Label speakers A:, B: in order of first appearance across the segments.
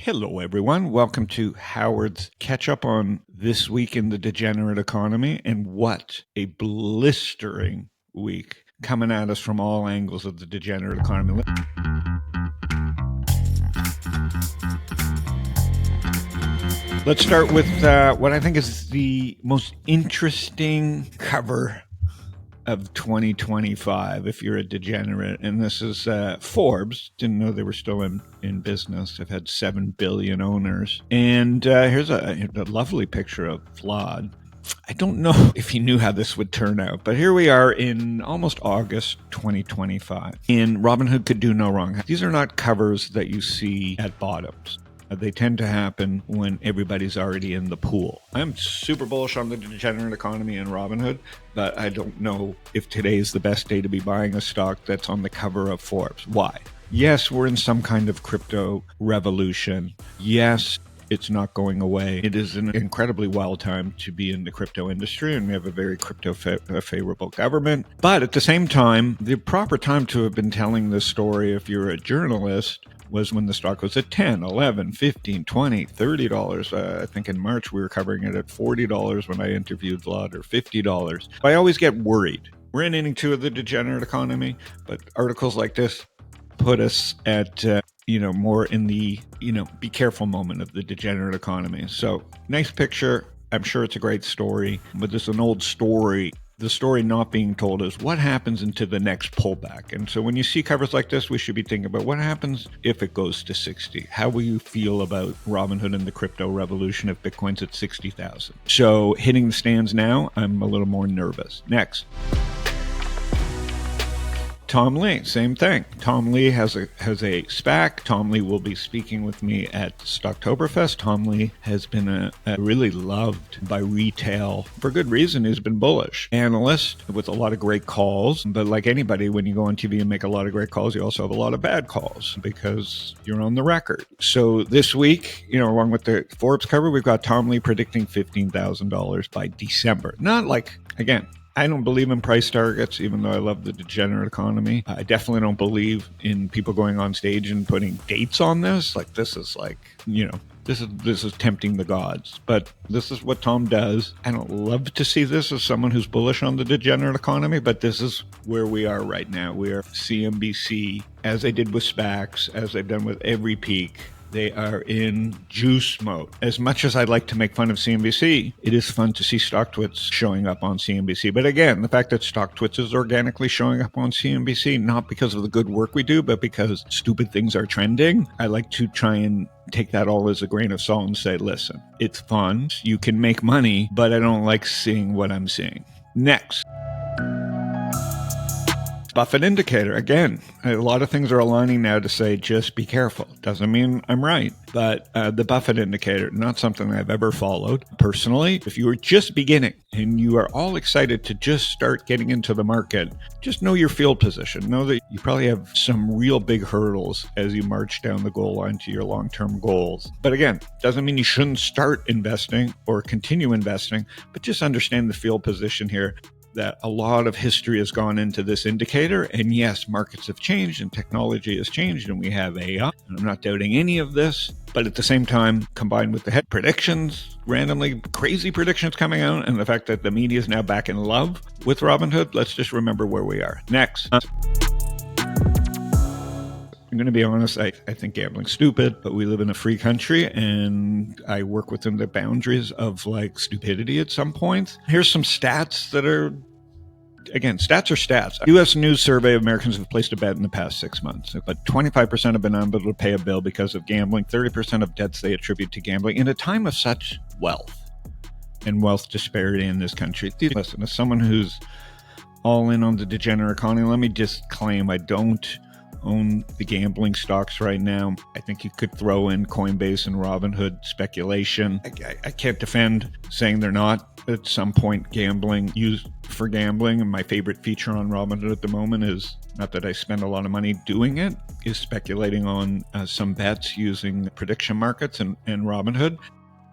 A: Hello, everyone. Welcome to Howard's catch-up on this week in the degenerate economy. And what a blistering week coming at us from all angles of the degenerate economy. Let's start with what I think is the most interesting cover of 2025 if you're a degenerate, and this is Forbes. Didn't know they were still in business. They've had 7 billion owners, and here's a lovely picture of Vlad. I don't know if he knew how this would turn out, but here we are in almost August 2025, and Robinhood could do no wrong. These are not covers that you see at bottoms. They tend to happen when everybody's already in the pool. I'm super bullish on the degenerate economy and Robinhood, but I don't know if today is the best day to be buying a stock that's on the cover of Forbes. Why? Yes, we're in some kind of crypto revolution. Yes, it's not going away. It is an incredibly wild time to be in the crypto industry, and we have a very crypto favorable government. But at the same time, the proper time to have been telling this story, if you're a journalist, was when the stock was at 10, 11, 15, 20, $30. I think in March we were covering it at $40 when I interviewed Vlad, or $50. I always get worried. We're in inning 2 of the degenerate economy, but articles like this put us at more in the be careful moment of the degenerate economy. So nice picture. I'm sure it's a great story, but this is an old story. The story not being told is what happens into the next pullback. And so when you see covers like this, we should be thinking about what happens if it goes to 60. How will you feel about Robinhood and the crypto revolution if Bitcoin's at 60,000? So hitting the stands now, I'm a little more nervous. Next. Tom Lee, same thing. Tom Lee has a SPAC. Tom Lee will be speaking with me at Stocktoberfest. Tom Lee has been really loved by retail for good reason. He's been bullish analyst with a lot of great calls. But like anybody, when you go on TV and make a lot of great calls, you also have a lot of bad calls because you're on the record. So this week, along with the Forbes cover, we've got Tom Lee predicting $15,000 by December. Not like, again, I don't believe in price targets, even though I love the degenerate economy. I definitely don't believe in people going on stage and putting dates on this. Like, this is this is tempting the gods. But this is what Tom does. I don't love to see this as someone who's bullish on the degenerate economy, but this is where we are right now. We are CNBC, as they did with SPACs, as they've done with every peak. They are in juice mode. As much as I'd like to make fun of CNBC, it is fun to see Stocktwits showing up on CNBC. But again, the fact that Stocktwits is organically showing up on CNBC, not because of the good work we do, but because stupid things are trending, I like to try and take that all as a grain of salt and say, listen, it's fun. You can make money, but I don't like seeing what I'm seeing. Next. Buffett Indicator. Again, a lot of things are aligning now to say, just be careful. Doesn't mean I'm right, but the Buffett Indicator, not something I've ever followed personally. If you are just beginning and you are all excited to just start getting into the market, just know your field position. Know that you probably have some real big hurdles as you march down the goal line to your long-term goals. But again, doesn't mean you shouldn't start investing or continue investing, but just understand the field position here. That a lot of history has gone into this indicator. And yes, markets have changed and technology has changed and we have AI. And I'm not doubting any of this. But at the same time, combined with the head predictions, randomly crazy predictions coming out, and the fact that the media is now back in love with Robinhood, let's just remember where we are. Next. I'm going to be honest, I think gambling's stupid, but we live in a free country and I work within the boundaries of stupidity at some points. Here's some stats that are, again, stats are stats. U.S. News survey of Americans who've placed a bet in the past 6 months, but 25% have been unable to pay a bill because of gambling. 30% of debts they attribute to gambling in a time of such wealth and wealth disparity in this country. Listen, as someone who's all in on the degenerate economy, let me just claim I don't own the gambling stocks right now. I think you could throw in Coinbase and Robinhood speculation. I can't defend saying they're not at some point gambling used for gambling. And my favorite feature on Robinhood at the moment is, not that I spend a lot of money doing it, is speculating on some bets using prediction markets and Robinhood.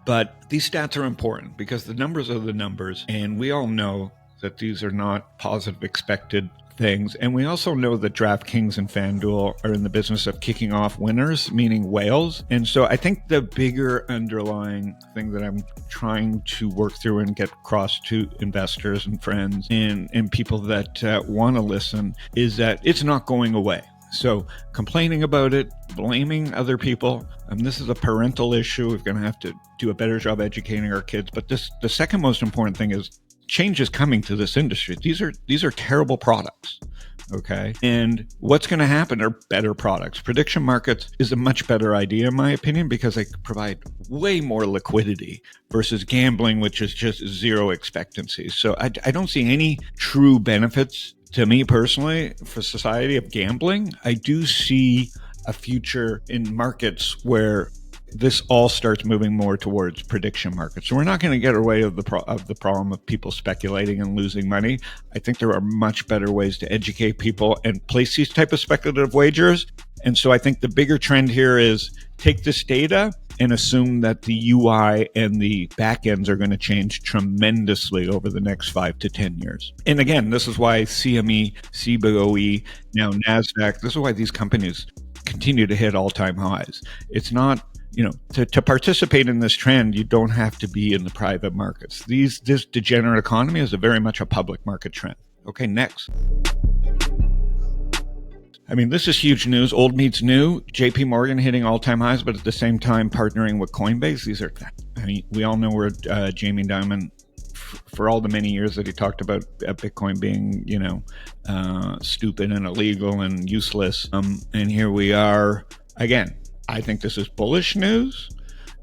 A: But these stats are important because the numbers are the numbers, and we all know that these are not positive expected things. And we also know that DraftKings and FanDuel are in the business of kicking off winners, meaning whales. And so I think the bigger underlying thing that I'm trying to work through and get across to investors and friends and people that want to listen is that it's not going away. So complaining about it, blaming other people, this is a parental issue. We're going to have to do a better job educating our kids. But the second most important thing is change is coming to this industry. These are terrible products. Okay. And what's going to happen are better products. Prediction markets is a much better idea, in my opinion, because they provide way more liquidity versus gambling, which is just zero expectancy. So I don't see any true benefits to me personally for society of gambling. I do see a future in markets where this all starts moving more towards prediction markets. So we're not going to get away of the problem of people speculating and losing money. I think there are much better ways to educate people and place these type of speculative wagers. And so I think the bigger trend here is take this data and assume that the UI and the backends are going to change tremendously over the next 5 to 10 years. And again, this is why CME, CBOE, now NASDAQ, this is why these companies continue to hit all-time highs. It's not, to participate in this trend, you don't have to be in the private markets. This degenerate economy is very much a public market trend. Okay, next. This is huge news. Old meets new. JPMorgan hitting all-time highs, but at the same time partnering with Coinbase. We all know where Jamie Dimon, for all the many years that he talked about Bitcoin being, stupid and illegal and useless. And here we are again. I think this is bullish news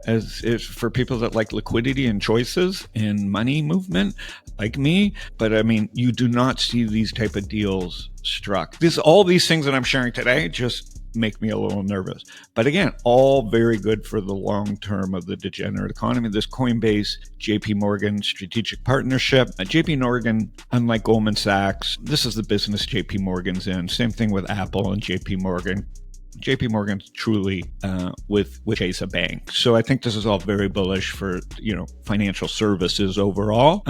A: as is for people that like liquidity and choices and money movement like me. But you do not see these type of deals struck. All these things that I'm sharing today just make me a little nervous. But again, all very good for the long term of the degenerate economy. This Coinbase, JPMorgan strategic partnership. JPMorgan, unlike Goldman Sachs, this is the business JPMorgan's in. Same thing with Apple and JPMorgan. JPMorgan's truly with Chase a bank. So I think this is all very bullish for, financial services overall.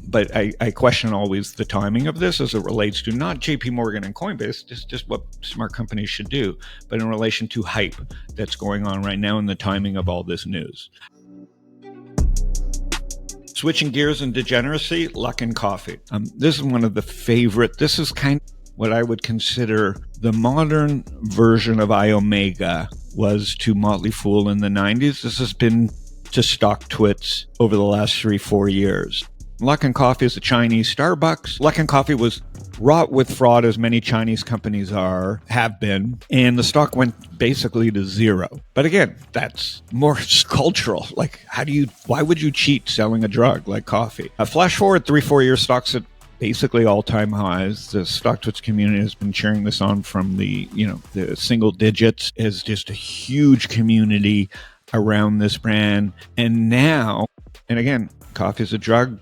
A: But I question always the timing of this as it relates to not JPMorgan and Coinbase, just what smart companies should do, but in relation to hype that's going on right now and the timing of all this news. Switching gears and degeneracy, Luckin Coffee. This is one of the favorite. This is kind of what I would consider the modern version of iOmega was to Motley Fool in the 90s. This has been to Stocktwits over the last 3-4 years. Luckin Coffee is a Chinese Starbucks. Luckin Coffee was wrought with fraud, as many Chinese companies have been, and the stock went basically to zero. But again, that's more cultural. Like, why would you cheat selling a drug like coffee? Flash forward 3-4 years, stocks at basically all-time highs. The Stocktwits community has been cheering this on from the single digits. Is just a huge community around this brand. And now, and again, coffee is a drug.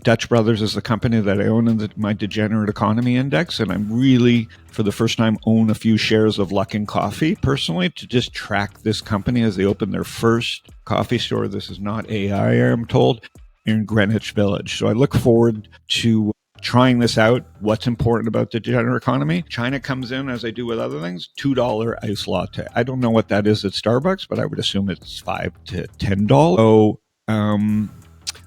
A: Dutch Brothers is the company that I own in my Degenerate Economy Index, and I'm really, for the first time, own a few shares of Luckin Coffee personally to just track this company as they open their first coffee store. This is not AI, I'm told, in Greenwich Village. So I look forward to trying this out. What's important about the degenerate economy? China comes in, as I do with other things, $2 ice latte. I don't know what that is at Starbucks, but I would assume it's $5 to $10. So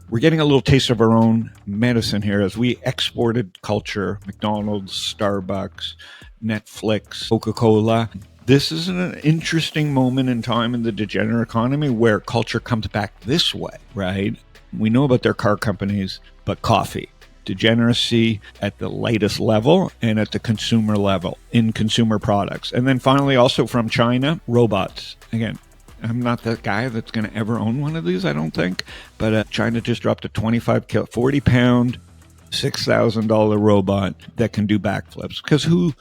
A: we're getting a little taste of our own medicine here as we exported culture, McDonald's, Starbucks, Netflix, Coca-Cola. This is an interesting moment in time in the degenerate economy where culture comes back this way, right? We know about their car companies, but coffee. Degeneracy at the latest level and at the consumer level in consumer products. And then finally, also from China, robots. Again, I'm not that guy that's going to ever own one of these, I don't think. But China just dropped a 40-pound, $6,000 robot that can do backflips. Because who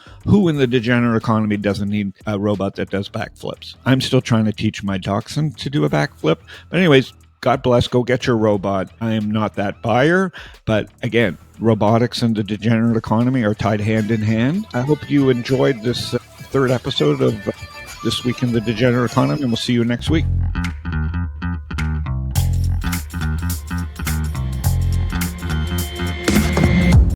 A: in the degenerate economy doesn't need a robot that does backflips? I'm still trying to teach my dachshund to do a backflip. But anyways, God bless, go get your robot. I am not that buyer, but again, robotics and the degenerate economy are tied hand in hand. I hope you enjoyed this third episode of This Week in the Degenerate Economy, and we'll see you next week.